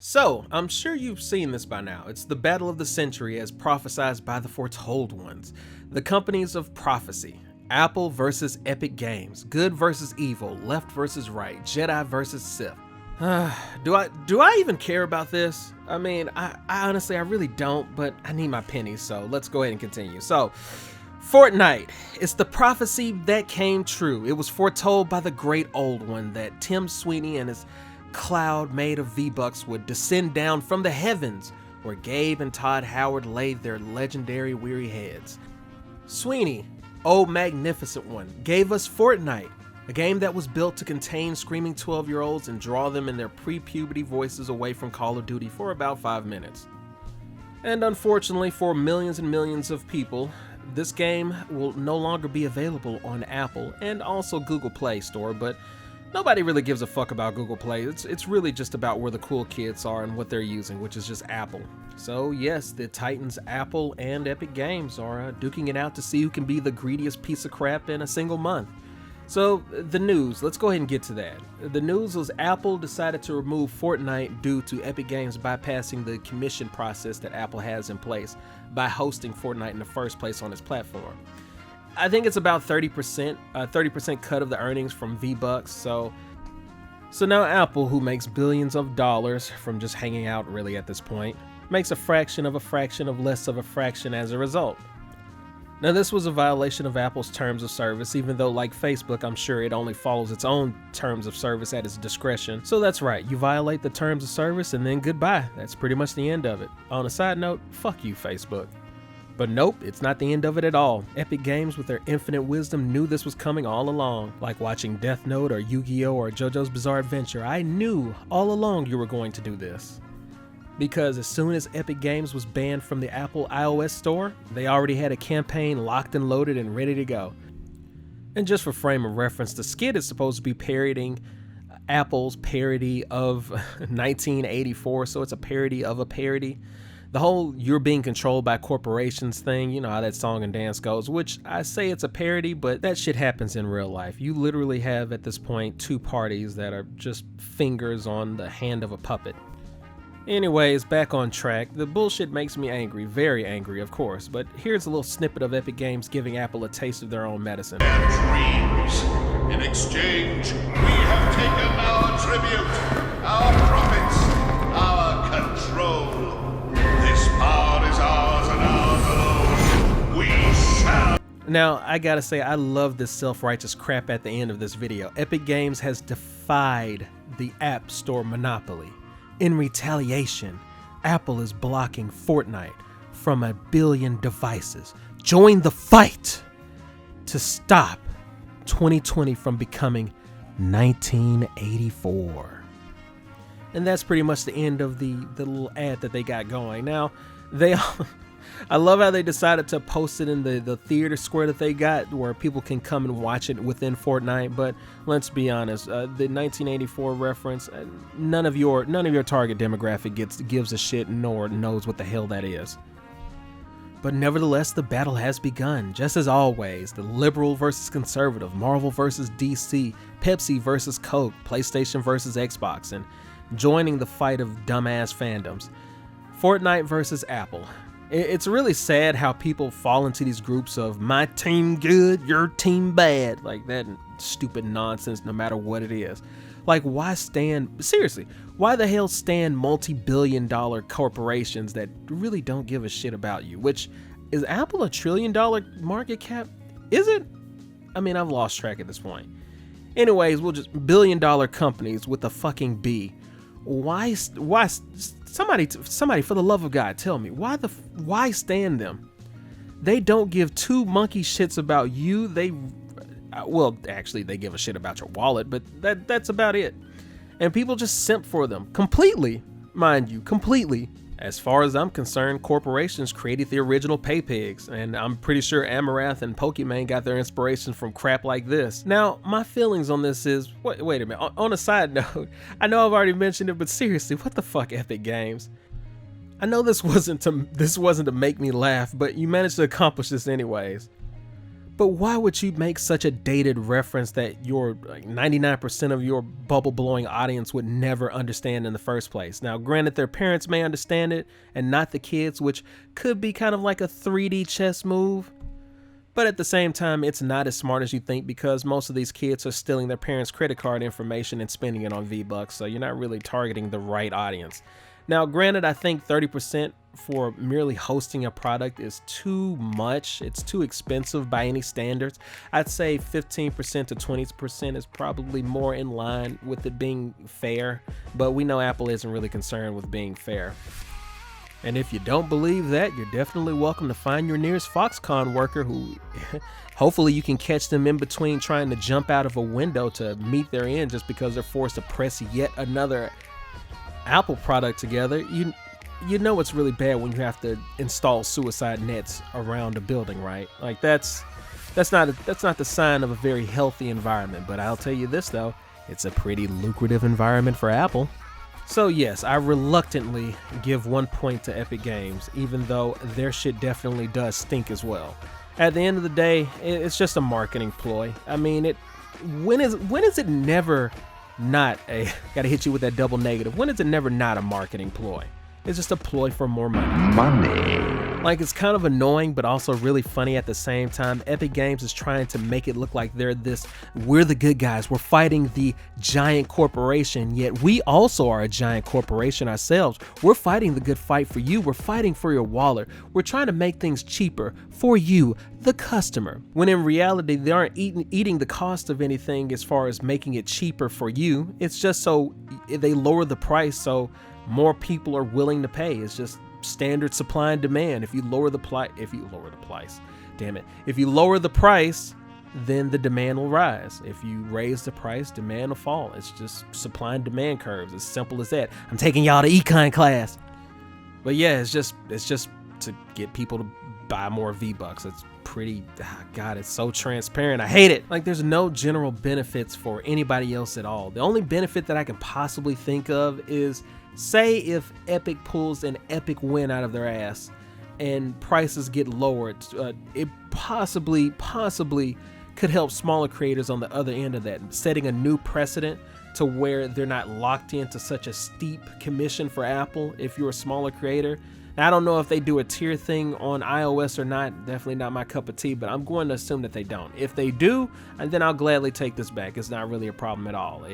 So, I'm sure you've seen this by now. It's the battle of the century as prophesied by the foretold ones. The companies of prophecy. Apple versus Epic Games. Good versus evil. Left versus right. Jedi versus Sith. Do I even care about this? I mean, I honestly, I really don't, but I need my pennies, so let's go ahead and continue. So, Fortnite. It's the prophecy that came true. It was foretold by the great old one that Tim Sweeney and his cloud made of V-Bucks would descend down from the heavens where Gabe and Todd Howard laid their legendary weary heads. Sweeney, oh magnificent one, gave us Fortnite, a game that was built to contain screaming 12-year-olds and draw them in their pre-puberty voices away from Call of Duty for about 5 minutes. And unfortunately for millions and millions of people, this game will no longer be available on Apple and also Google Play Store, but nobody really gives a fuck about Google Play. It's really just about where the cool kids are and what they're using, which is just Apple. So yes, the titans Apple and Epic Games are duking it out to see who can be the greediest piece of crap in a single month. So the news, let's go ahead and get to that. The news was Apple decided to remove Fortnite due to Epic Games bypassing the commission process that Apple has in place by hosting Fortnite in the first place on its platform. I think it's about 30% cut of the earnings from V-Bucks. So now Apple, who makes billions of dollars from just hanging out really at this point, makes a fraction of less of a fraction as a result. Now this was a violation of Apple's terms of service, even though like Facebook, I'm sure it only follows its own terms of service at its discretion. So that's right, you violate the terms of service and then goodbye. That's pretty much the end of it. On a side note, fuck you, Facebook. But nope, it's not the end of it at all. Epic Games, with their infinite wisdom, knew this was coming all along. Like watching Death Note or Yu-Gi-Oh! Or JoJo's Bizarre Adventure, I knew all along you were going to do this. Because as soon as Epic Games was banned from the Apple iOS store, they already had a campaign locked and loaded and ready to go. And just for frame of reference, the skit is supposed to be parodying Apple's parody of 1984, so it's a parody of a parody. The whole "you're being controlled by corporations" thing, you know how that song and dance goes, which I say it's a parody, but that shit happens in real life. You literally have at this point two parties that are just fingers on the hand of a puppet. Anyways, back on track. The bullshit makes me angry, very angry of course, but here's a little snippet of Epic Games giving Apple a taste of their own medicine. Dreams. In exchange, we have taken our tribute, our profits, our control. This power is ours and ours alone. We shall. Now, I gotta say, I love this self-righteous crap at the end of this video. Epic Games has defied the App Store monopoly. In retaliation, Apple is blocking Fortnite from 1 billion devices. Join the fight to stop 2020 from becoming 1984. And that's pretty much the end of the little ad that they got going. Now, I love how they decided to post it in the theater square that they got where people can come and watch it within Fortnite. But let's be honest, the 1984 reference, none of your target demographic gives a shit nor knows what the hell that is. But nevertheless, the battle has begun. Just as always, the liberal versus conservative, Marvel versus DC, Pepsi versus Coke, PlayStation versus Xbox, and joining the fight of dumbass fandoms. Fortnite versus Apple. It's really sad how people fall into these groups of my team good, your team bad, like that stupid nonsense no matter what it is. Like why the hell stand multi-billion-dollar corporations that really don't give a shit about you? Which, is Apple $1 trillion market cap? Is it? I mean, I've lost track at this point. Anyways, we'll just billion-dollar companies with a fucking B. Why somebody for the love of God tell me why stand them? They don't give two monkey shits about you. Well, actually they give a shit about your wallet, but that's about it. And people just simp for them completely, mind you, completely. As far as I'm concerned, corporations created the original pay pigs, and I'm pretty sure Amaranth and Pokemon got their inspiration from crap like this. Now, my feelings on this is, wait a minute, on a side note, I know I've already mentioned it, but seriously, what the fuck, Epic Games? I know this wasn't to make me laugh, but you managed to accomplish this anyways. But why would you make such a dated reference that your 99% of your bubble blowing audience would never understand in the first place? Now, granted, their parents may understand it and not the kids, which could be kind of like a 3D chess move. But at the same time, it's not as smart as you think, because most of these kids are stealing their parents' credit card information and spending it on V-Bucks, so you're not really targeting the right audience. Now, granted, I think 30% for merely hosting a product is too much. It's too expensive by any standards. I'd say 15% to 20% is probably more in line with it being fair, but we know Apple isn't really concerned with being fair. And if you don't believe that, you're definitely welcome to find your nearest Foxconn worker who hopefully you can catch them in between trying to jump out of a window to meet their end just because they're forced to press yet another Apple product together. You know it's really bad when you have to install suicide nets around a building, right? Like that's not the sign of a very healthy environment. But I'll tell you this though, it's a pretty lucrative environment for Apple. So yes, I reluctantly give 1 point to Epic Games, even though their shit definitely does stink as well. At the end of the day, it's just a marketing ploy. I mean, when is it never not a, gotta hit you with that double negative, when is it never not a marketing ploy? It's just a ploy for more money. Like, it's kind of annoying, but also really funny at the same time. Epic Games is trying to make it look like we're the good guys. We're fighting the giant corporation, yet we also are a giant corporation ourselves. We're fighting the good fight for you. We're fighting for your wallet. We're trying to make things cheaper for you, the customer. When in reality, they aren't eating the cost of anything as far as making it cheaper for you. It's just so they lower the price so more people are willing to pay. It's just standard supply and demand. If you lower the price, then the demand will rise. If you raise the price, demand will fall. It's just supply and demand curves. As simple as that. I'm taking y'all to econ class. But yeah, it's just to get people to buy more V-Bucks. It's pretty, God, it's so transparent. I hate it. Like, there's no general benefits for anybody else at all. The only benefit that I can possibly think of is, say if Epic pulls an epic win out of their ass and prices get lowered, it possibly could help smaller creators on the other end of that, setting a new precedent to where they're not locked into such a steep commission for Apple if you're a smaller creator. Now, I don't know if they do a tier thing on iOS or not. Definitely not my cup of tea, but I'm going to assume that they don't. If they do, then I'll gladly take this back. It's not really a problem at all.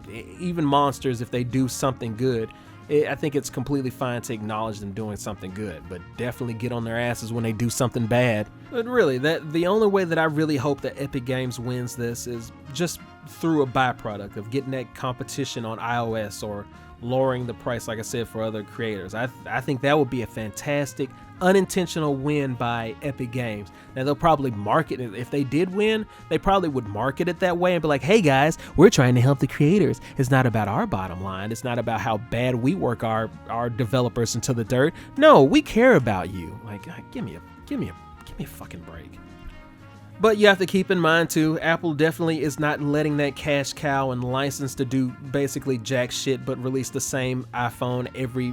Even Monsters, if they do something good, I think it's completely fine to acknowledge them doing something good, but definitely get on their asses when they do something bad. But really, the only way that I really hope that Epic Games wins this is just through a byproduct of getting that competition on iOS or lowering the price, like I said, for other creators. I think that would be a fantastic unintentional win by Epic Games. Now, they'll probably market it. If they did win, they probably would market it that way and be like, hey guys, we're trying to help the creators. It's not about our bottom line. It's not about how bad we work our developers into the dirt. No, we care about you. Like, give me a fucking break. But you have to keep in mind too, Apple definitely is not letting that cash cow and license to do basically jack shit but release the same iPhone every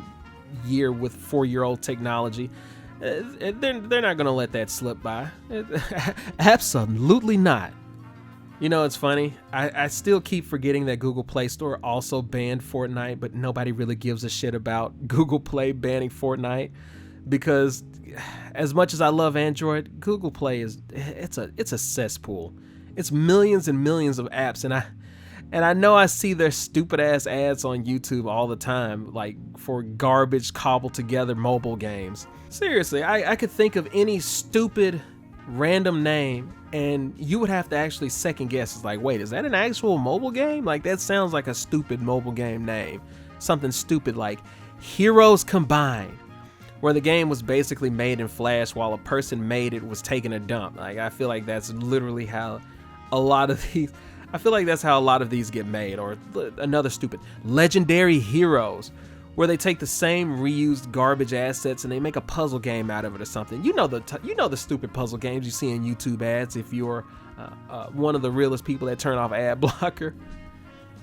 year with 4-year-old technology. They're not gonna let that slip by. Absolutely not. You know, it's funny. I still keep forgetting that Google Play Store also banned Fortnite, but nobody really gives a shit about Google Play banning Fortnite, because as much as I love Android, Google Play it's a cesspool. It's millions and millions of apps, and I know I see their stupid ass ads on YouTube all the time, like for garbage cobbled together mobile games. Seriously, I could think of any stupid random name and you would have to actually second guess. It's like, wait, is that an actual mobile game? Like, that sounds like a stupid mobile game name. Something stupid like Heroes Combined, where the game was basically made in Flash while a person made it was taking a dump. Like, I feel like that's literally how a lot of these get made. Or another stupid Legendary Heroes, where they take the same reused garbage assets and they make a puzzle game out of it or something. You know the stupid puzzle games you see in YouTube ads if you're one of the realest people that turn off ad blocker.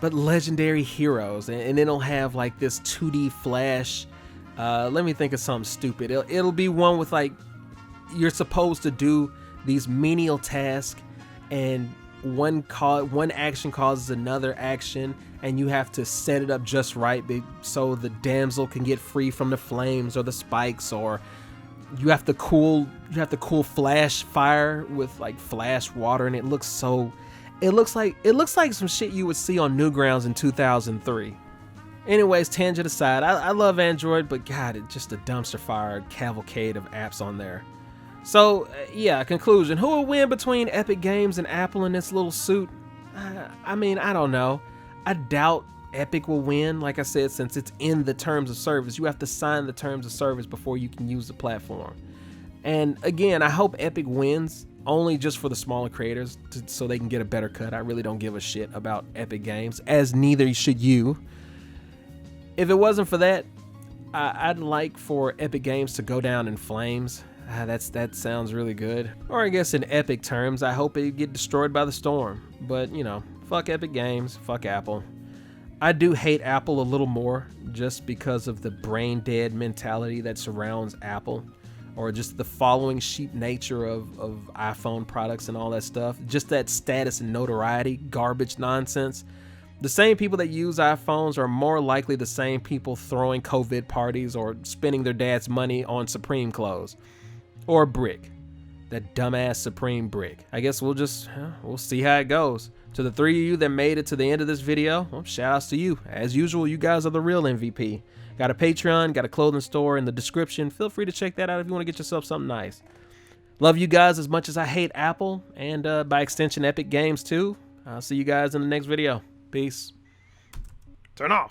But Legendary Heroes, and it'll have like this 2D Flash. Let me think of something stupid. It'll be one with like, you're supposed to do these menial tasks, and one action causes another action, and you have to set it up just right so the damsel can get free from the flames or the spikes, or you have to cool flash fire with like flash water, and it looks like some shit you would see on Newgrounds in 2003. Anyways, tangent aside, I love Android, but God, it's just a dumpster fire cavalcade of apps on there. So, yeah, conclusion. Who will win between Epic Games and Apple in this little suit? I mean, I don't know. I doubt Epic will win, like I said, since it's in the terms of service. You have to sign the terms of service before you can use the platform. And again, I hope Epic wins, only just for the smaller creators, so they can get a better cut. I really don't give a shit about Epic Games, as neither should you. If it wasn't for that, I'd like for Epic Games to go down in flames. That sounds really good. Or I guess in Epic terms, I hope it get destroyed by the storm. But, you know, fuck Epic Games, fuck Apple. I do hate Apple a little more just because of the brain dead mentality that surrounds Apple, or just the following sheep nature of iPhone products and all that stuff. Just that status and notoriety, garbage nonsense. The same people that use iPhones are more likely the same people throwing COVID parties or spending their dad's money on Supreme clothes. Or Brick. That dumbass Supreme Brick. I guess we'll see how it goes. To the three of you that made it to the end of this video, well, shout outs to you. As usual, you guys are the real MVP. Got a Patreon, got a clothing store in the description. Feel free to check that out if you want to get yourself something nice. Love you guys as much as I hate Apple, and by extension Epic Games too. I'll see you guys in the next video. Peace. Turn off.